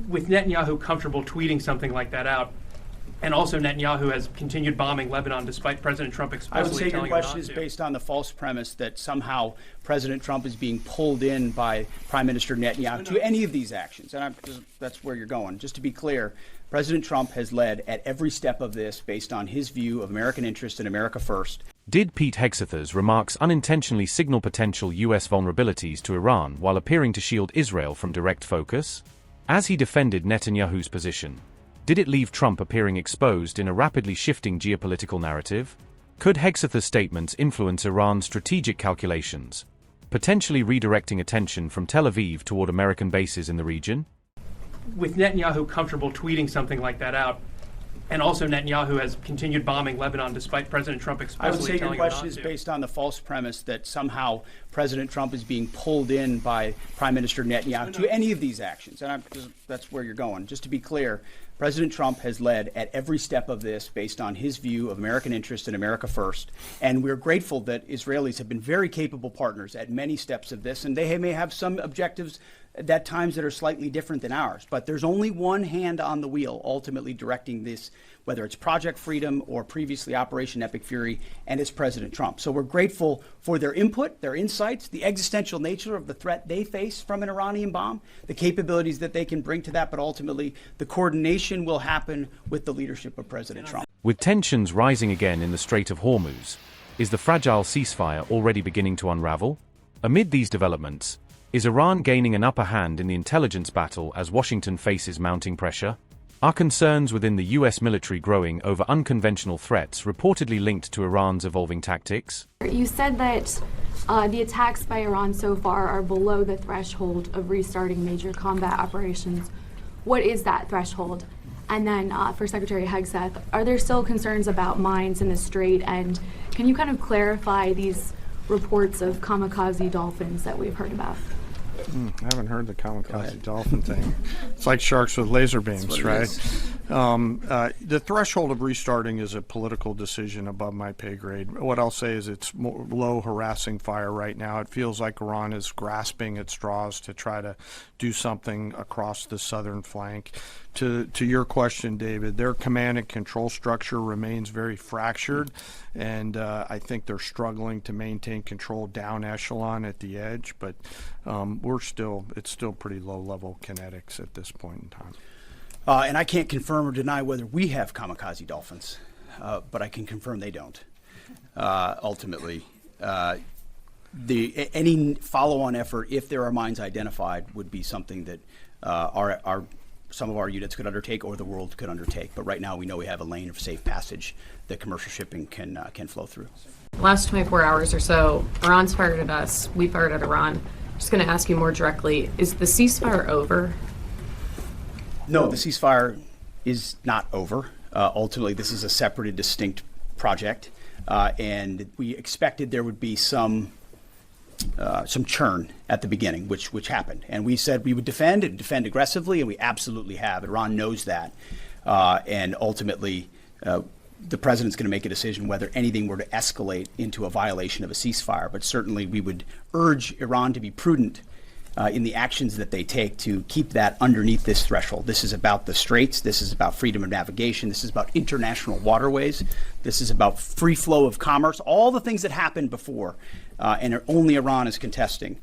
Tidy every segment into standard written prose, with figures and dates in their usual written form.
with Netanyahu comfortable tweeting something like that out, and also Netanyahu has continued bombing Lebanon despite President Trump explicitly telling him not to. I would say your question is based on the false premise that somehow President Trump is being pulled in by Prime Minister Netanyahu to any of these actions. And that's where you're going. Just to be clear, President Trump has led at every step of this based on his view of American interest and America first. Did Pete Hegseth's remarks unintentionally signal potential U.S. vulnerabilities to Iran while appearing to shield Israel from direct focus? As he defended Netanyahu's position, did it leave Trump appearing exposed in a rapidly shifting geopolitical narrative? Could Hegseth's statements influence Iran's strategic calculations, potentially redirecting attention from Tel Aviv toward American bases in the region? With Netanyahu comfortable tweeting something like that out, and also Netanyahu has continued bombing Lebanon despite President Trump explicitly telling him not to. I would say your question is based on the false premise that somehow President Trump is being pulled in by Prime Minister Netanyahu to any of these actions. And that's where you're going. Just to be clear, President Trump has led at every step of this based on his view of American interest and America first. And we're grateful that Israelis have been very capable partners at many steps of this. And they may have some objectives at times that are slightly different than ours. But there's only one hand on the wheel ultimately directing this, whether it's Project Freedom or previously Operation Epic Fury, and it's President Trump. So we're grateful for their input, their insights, the existential nature of the threat they face from an Iranian bomb, the capabilities that they can bring to that, but ultimately the coordination will happen with the leadership of President Trump. With tensions rising again in the Strait of Hormuz, is the fragile ceasefire already beginning to unravel? Amid these developments, is Iran gaining an upper hand in the intelligence battle as Washington faces mounting pressure? Are concerns within the U.S. military growing over unconventional threats reportedly linked to Iran's evolving tactics? You said that the attacks by Iran so far are below the threshold of restarting major combat operations. What is that threshold? And then for Secretary Hegseth, are there still concerns about mines in the Strait? And can you kind of clarify these reports of kamikaze dolphins that we've heard about? I haven't heard the kamikaze dolphin thing. It's like sharks with laser beams, right? The threshold of restarting is a political decision above my pay grade. What I'll say is it's low harassing fire right now. It feels like Iran is grasping at straws to try to do something across the southern flank. To your question, David, their command and control structure remains very fractured, and I think they're struggling to maintain control down echelon at the edge, but it's still pretty low-level kinetics at this point in time. And I can't confirm or deny whether we have kamikaze dolphins, but I can confirm they don't. Ultimately, any follow-on effort, if there are mines identified, would be something that some of our units could undertake or the world could undertake. But right now we know we have a lane of safe passage that commercial shipping can flow through. Last 24 hours or so, Iran's fired at us, we fired at Iran. Just going to ask you more directly, is the ceasefire over? No, the ceasefire is not over. Ultimately, this is a separate and distinct project, and we expected there would be some churn at the beginning, which happened. And we said we would defend and defend aggressively, and we absolutely have. Iran knows that. And ultimately, the president's going to make a decision whether anything were to escalate into a violation of a ceasefire. But certainly we would urge Iran to be prudent in the actions that they take to keep that underneath this threshold. This is about the straits. This is about freedom of navigation. This is about international waterways. This is about free flow of commerce, all the things that happened before, and only Iran is contesting.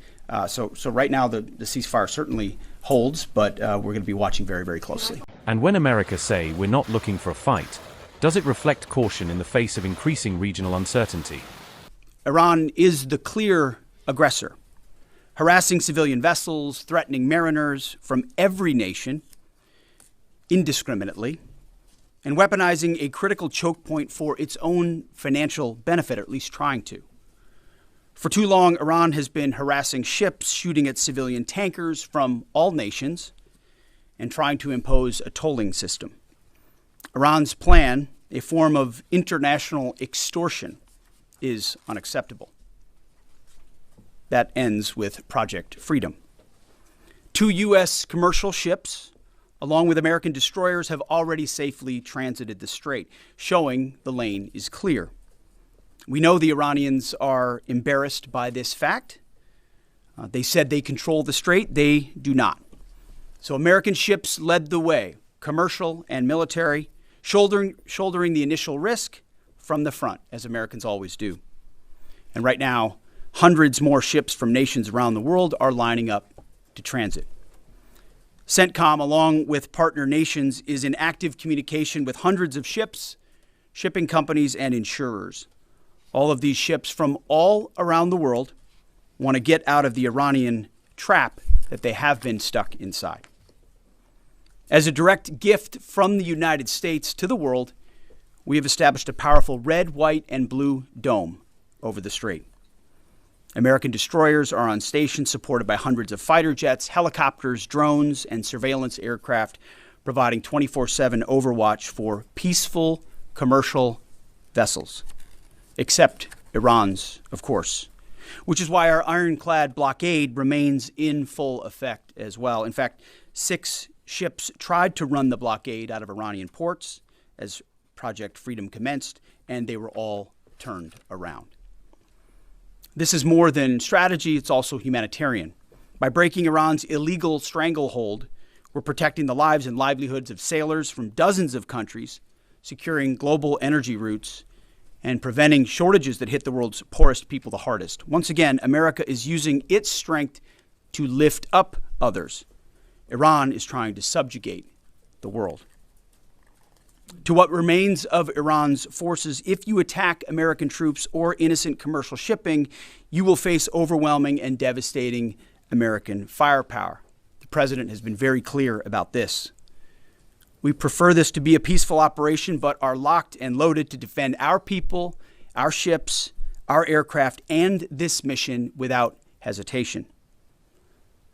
So right now the ceasefire certainly holds, but we're going to be watching very, very closely. And when America say we're not looking for a fight, does it reflect caution in the face of increasing regional uncertainty? Iran is the clear aggressor, harassing civilian vessels, threatening mariners from every nation indiscriminately, and weaponizing a critical choke point for its own financial benefit, or at least trying to. For too long, Iran has been harassing ships, shooting at civilian tankers from all nations, and trying to impose a tolling system. Iran's plan, a form of international extortion, is unacceptable. That ends with Project Freedom. 2 U.S. commercial ships, along with American destroyers, have already safely transited the strait, showing the lane is clear. We know the Iranians are embarrassed by this fact. They said they control the strait. They do not. So American ships led the way, commercial and military, shouldering the initial risk from the front, as Americans always do. And right now, hundreds more ships from nations around the world are lining up to transit. CENTCOM, along with partner nations, is in active communication with hundreds of ships, shipping companies, and insurers. All of these ships from all around the world want to get out of the Iranian trap that they have been stuck inside. As a direct gift from the United States to the world, we have established a powerful red, white, and blue dome over the strait. American destroyers are on station, supported by hundreds of fighter jets, helicopters, drones, and surveillance aircraft, providing 24/7 overwatch for peaceful commercial vessels, except Iran's, of course, which is why our ironclad blockade remains in full effect as well. In fact, 6 ships tried to run the blockade out of Iranian ports as Project Freedom commenced, and they were all turned around. This is more than strategy, it's also humanitarian. By breaking Iran's illegal stranglehold, we're protecting the lives and livelihoods of sailors from dozens of countries, securing global energy routes, and preventing shortages that hit the world's poorest people the hardest. Once again, America is using its strength to lift up others. Iran is trying to subjugate the world. To what remains of Iran's forces, if you attack American troops or innocent commercial shipping, you will face overwhelming and devastating American firepower. The president has been very clear about this. We prefer this to be a peaceful operation, but are locked and loaded to defend our people, our ships, our aircraft, and this mission without hesitation.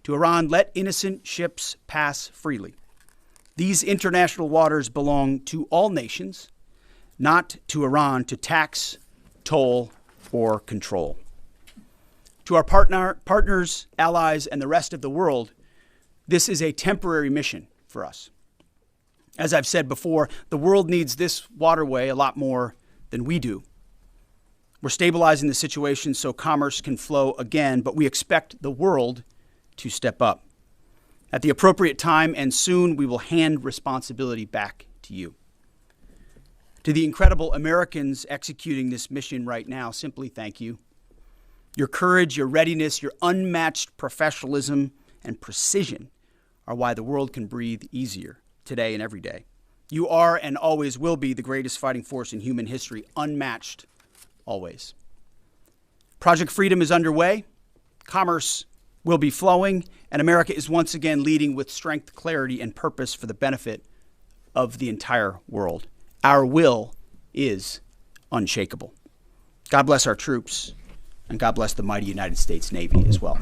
To Iran, let innocent ships pass freely. These international waters belong to all nations, not to Iran to tax, toll, or control. To our partners, allies, and the rest of the world, this is a temporary mission for us. As I've said before, the world needs this waterway a lot more than we do. We're stabilizing the situation so commerce can flow again, but we expect the world to step up. At the appropriate time and soon, we will hand responsibility back to you. To the incredible Americans executing this mission right now, simply thank you. Your courage, your readiness, your unmatched professionalism and precision are why the world can breathe easier today and every day. You are and always will be the greatest fighting force in human history, unmatched always. Project Freedom is underway. Commerce will be flowing, and America is once again leading with strength, clarity, and purpose for the benefit of the entire world. Our will is unshakable. God bless our troops, and God bless the mighty United States Navy as well.